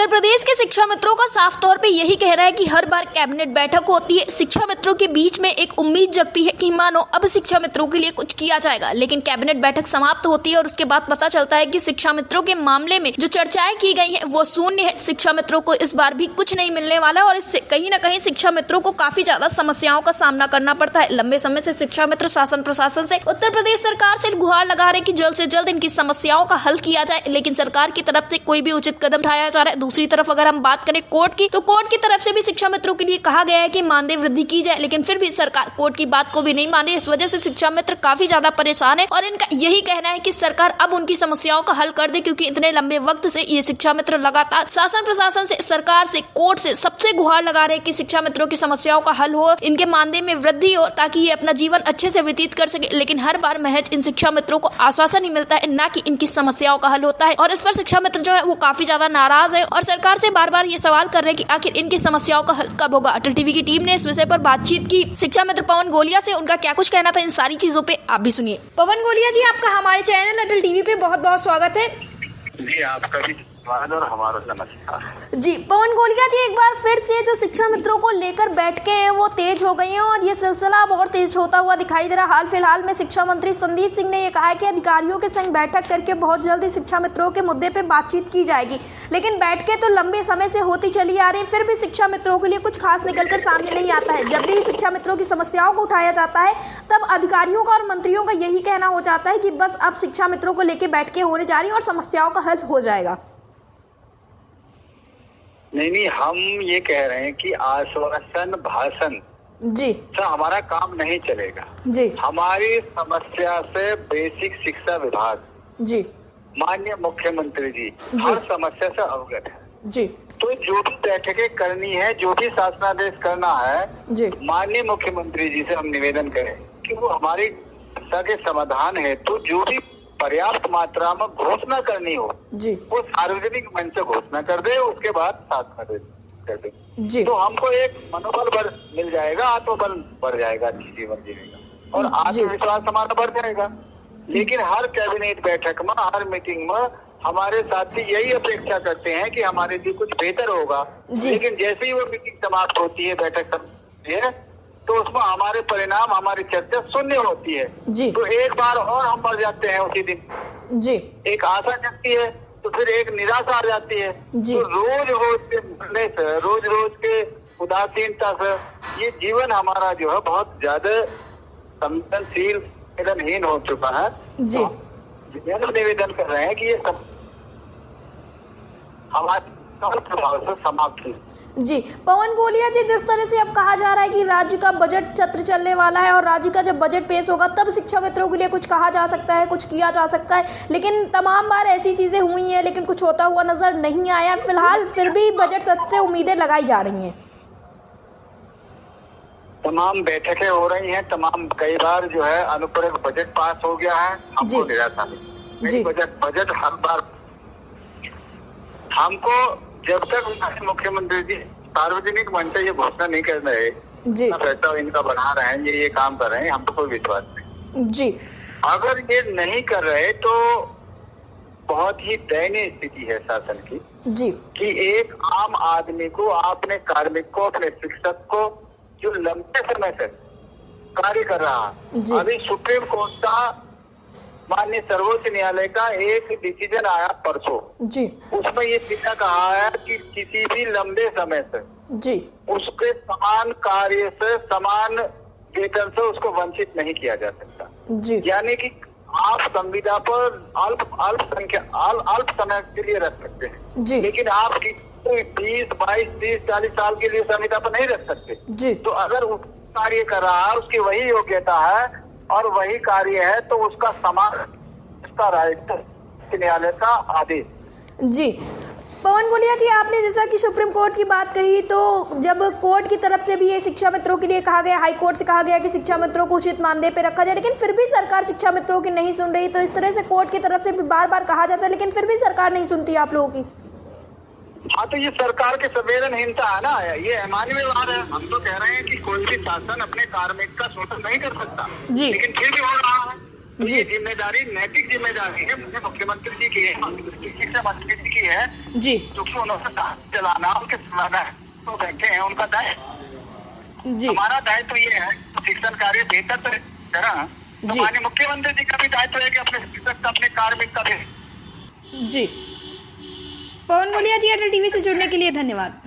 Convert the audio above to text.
उत्तर प्रदेश के शिक्षा मित्रों का साफ तौर पे यही कहना है कि हर बार कैबिनेट बैठक होती है, शिक्षा मित्रों के बीच में एक उम्मीद जगती है कि मानो अब शिक्षा मित्रों के लिए कुछ किया जाएगा, लेकिन कैबिनेट बैठक समाप्त होती है और उसके बाद पता चलता है कि शिक्षा मित्रों के मामले में जो चर्चाएं की गई हैं वो शून्य है। शिक्षा मित्रों को इस बार भी कुछ नहीं मिलने वाला और इससे कहीं ना कहीं शिक्षा मित्रों को काफी ज्यादा समस्याओं का सामना करना पड़ता है। लंबे समय से शिक्षा मित्र शासन प्रशासन से उत्तर प्रदेश सरकार से गुहार लगा रहे कि जल्द से जल्द इनकी समस्याओं का हल किया जाए, लेकिन सरकार की तरफ से कोई भी उचित कदम उठाया जा रहा है। दूसरी तरफ अगर हम बात करें कोर्ट की, तो कोर्ट की तरफ से भी शिक्षा मित्रों के लिए कहा गया है कि मानदेय वृद्धि की जाए, लेकिन फिर भी सरकार कोर्ट की बात को भी नहीं माने। इस वजह से शिक्षा मित्र काफी ज्यादा परेशान है और इनका यही कहना है कि सरकार अब उनकी समस्याओं का हल कर दे, क्योंकि इतने लंबे वक्त से ये शिक्षा मित्र लगातार शासन प्रशासन से, सरकार से, कोर्ट से सबसे गुहार लगा रहे कि शिक्षा मित्रों की समस्याओं का हल हो, इनके मानदेय में वृद्धि हो, ताकि ये अपना जीवन अच्छे से व्यतीत कर सके। लेकिन हर बार महज इन शिक्षा मित्रों को आश्वासन ही मिलता है, ना कि इनकी समस्याओं का हल होता है। और इस पर शिक्षा मित्र जो है वो काफी ज्यादा नाराज है और सरकार से बार बार ये सवाल कर रहे हैं कि आखिर इनकी समस्याओं का हल कब होगा। अटल टीवी की टीम ने इस विषय पर बातचीत की शिक्षा मित्र पवन गोलिया से, उनका क्या कुछ कहना था इन सारी चीजों पे आप भी सुनिए। पवन गोलिया जी, आपका हमारे चैनल अटल टीवी पे बहुत बहुत स्वागत है। जी, आपका भी स्वागत और हमारा नमस्कार। जी पवन गोलिया जी, एक बार फिर से जो शिक्षा मित्रों को लेकर बैठकें हैं वो तेज हो गई हैं और ये सिलसिला अब और तेज होता हुआ दिखाई दे रहा। हाल फिलहाल में शिक्षा मंत्री संदीप सिंह ने ये कहा है कि अधिकारियों के संग बैठक करके बहुत जल्दी शिक्षा मित्रों के मुद्दे पे बातचीत की जाएगी, लेकिन बैठकें तो लंबे समय से होती चली आ रही, फिर भी शिक्षा मित्रों के लिए कुछ खास निकलकर सामने नहीं आता है। जब भी शिक्षा मित्रों की समस्याओं को उठाया जाता है तब अधिकारियों का और मंत्रियों का यही कहना हो जाता है कि बस अब शिक्षा मित्रों को लेकर बैठकें होने जा रही और समस्याओं का हल हो जाएगा। नहीं, हम ये कह रहे हैं कि आश्वासन भाषण जी से हमारा काम नहीं चलेगा। जी हमारी समस्या से बेसिक शिक्षा विभाग, जी माननीय मुख्यमंत्री जी हर समस्या से अवगत है। जी तो जो भी बैठकें करनी है, जो भी शासनादेश करना है, जी माननीय मुख्यमंत्री जी से हम निवेदन करें कि वो हमारी समस्या के समाधान है तो जो भी पर्याप्त मात्रा में घोषणा करनी हो जी वो सार्वजनिक मंच से घोषणा कर दे, उसके बाद शासनादेश कर दे जी। तो हमको एक मनोबल मिल जाएगा, आत्मबल बढ़ जाएगा जीवन जीने का और आत्मविश्वास हमारा बढ़ जाएगा। लेकिन हर कैबिनेट बैठक में, हर मीटिंग में हमारे साथी यही अपेक्षा करते हैं कि हमारे लिए कुछ बेहतर होगा, लेकिन जैसे ही वो मीटिंग समाप्त होती है, बैठक समाप्त होती है, तो उसमें हमारे परिणाम, हमारी चर्चा शून्य होती है। तो एक बार और हम बढ़ जाते हैं उसी दिन जी। एक आशा जगती है तो फिर एक निराशा आ जाती है। तो रोज रोज के मरने से, रोज रोज के उदासीनता से ये जीवन हमारा जो है बहुत ज्यादा संवेदनशील, संवेदनहीन हो चुका है। जी निवेदन कर रहे हैं कि ये सब हमारे प्रभाव से समाप्त है। जी पवन गोलिया जी, जिस तरह से अब कहा जा रहा है कि राज्य का बजट सत्र चलने वाला है और राज्य का जब बजट पेश होगा तब शिक्षा मित्रों के लिए कुछ कहा जा सकता है, कुछ किया जा सकता है, लेकिन तमाम बार ऐसी चीजें हुई हैं लेकिन कुछ होता हुआ नजर नहीं आया। फिलहाल फिर भी बजट सत्र से उम्मीदें लगाई जा रही हैं। तमाम बैठकें हो रही हैं, तमाम कई बार जो है अनुपूरक बजट पास हो गया है, हमको निराशा नहीं। बजट हर बार हमको जब तक मुख्यमंत्री जी सार्वजनिक मंच से ये घोषणा नहीं कर रहे पैसा इनका बढ़ा रहे हैं, ये काम कर रहे हैं, हमको कोई विश्वास नहीं जी। अगर ये नहीं कर रहे तो बहुत ही दयनीय स्थिति है शासन की जी, कि एक आम आदमी को, अपने कार्मिक को, अपने शिक्षक को जो लंबे समय से कार्य कर रहा है, अभी सुप्रीम कोर्ट का माननीय सर्वोच्च न्यायालय का एक डिसीजन आया परसों जी, उसमें ये सीधा कहा है कि किसी भी लंबे समय से जी उसके समान कार्य से, समान वेतन से उसको वंचित नहीं किया जा सकता जी। यानी कि आप संविदा पर अल्प समय के लिए रख सकते हैं जी, लेकिन आप 20, 22, 30, 40 साल के लिए संविदा पर नहीं रख सकते जी। तो अगर वो कार्य कर रहा है, उसकी वही योग्यता है और वही कार्य है तो उसका समान, उसका राइट न्यायालय का आदेश जी। पवन गोलिया जी, आपने जैसा कि सुप्रीम कोर्ट की बात कही, तो जब कोर्ट की तरफ से भी ये शिक्षा मित्रों के लिए कहा गया, हाई कोर्ट से कहा गया कि शिक्षा मित्रों को उचित मानदेय पे रखा जाए, लेकिन फिर भी सरकार शिक्षा मित्रों की नहीं सुन रही। तो इस तरह से कोर्ट की तरफ से भी बार बार कहा जाता है लेकिन फिर भी सरकार नहीं सुनती आप लोगों की। हाँ, तो ये सरकार की संवेदनहीनता है ना, ये अमान्य व्यवहार है। हम तो कह रहे हैं कि कोई भी शासन अपने कार्मिक का शोषण नहीं कर सकता जी, लेकिन फिर भी हो रहा है। तो ये जिम्मेदारी नैतिक जिम्मेदारी है, मुझे मुख्यमंत्री जी की है, शिक्षा मंत्री जी की है जी, क्योंकि उन्होंने चलाना उनके तो बैठे हैं, उनका दायित्व जी। हमारा दायित्व ये है शिक्षण कार्य बेहतर तरह तो माननीय मुख्यमंत्री जी का भी दायित्व है कि अपने शिक्षक का, अपने कार्मिक का भी। जी, पवन गोलिया जी, एयरटेल टीवी से जुड़ने के लिए धन्यवाद।